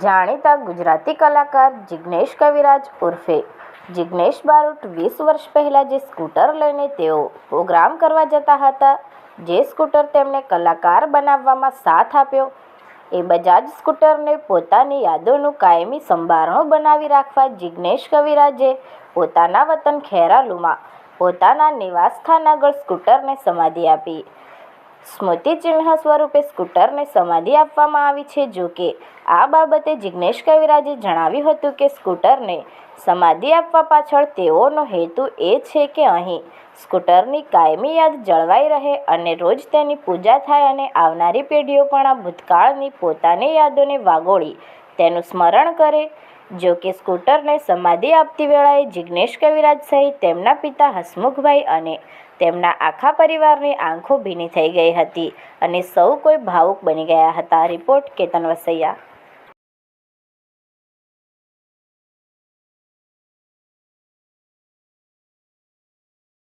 જાણીતા ગુજરાતી કલાકાર જિગ્નેશ કવિરાજ ઉર્ફે જિગ્નેશ બારોટ 20 વર્ષ પહેલાં જે સ્કૂટર લઈને તેઓ પ્રોગ્રામ કરવા જતા હતા, જે સ્કૂટર તેમને કલાકાર બનાવવામાં સાથ આપ્યો, એ બજાજ સ્કૂટરને પોતાની યાદોનું કાયમી સંભારણું બનાવી રાખવા જિગ્નેશ કવિરાજે પોતાના વતન ખેરાલુમાં પોતાના નિવાસસ્થાન આગળ સ્કૂટરને સમાધિ આપી. સ્મૃતિચિહ્ન સ્વરૂપે સ્કૂટરને સમાધિ આપવામાં આવી છે. જોકે આ બાબતે જિગ્નેશ કવિરાજે જણાવ્યું હતું કે સ્કૂટરને સમાધિ આપવા પાછળ તેઓનો હેતુ એ છે કે અહીં સ્કૂટરની કાયમી યાદ જળવાઈ રહે અને રોજ તેની પૂજા થાય અને આવનારી પેઢીઓ પણ આ ભૂતકાળની પોતાની યાદોને વાગોળી તેનું સ્મરણ કરે. જોકે સ્કૂટરને સમાધિ આપતી વેળાએ જિગ્નેશ કવિરાજ સહિત તેમના પિતા હસમુખભાઈ અને તેમના આખા પરિવારની આંખો ભીની થઈ ગઈ હતી અને સૌ કોઈ ભાવુક બની ગયા હતા. રિપોર્ટ કેતન વસૈયા.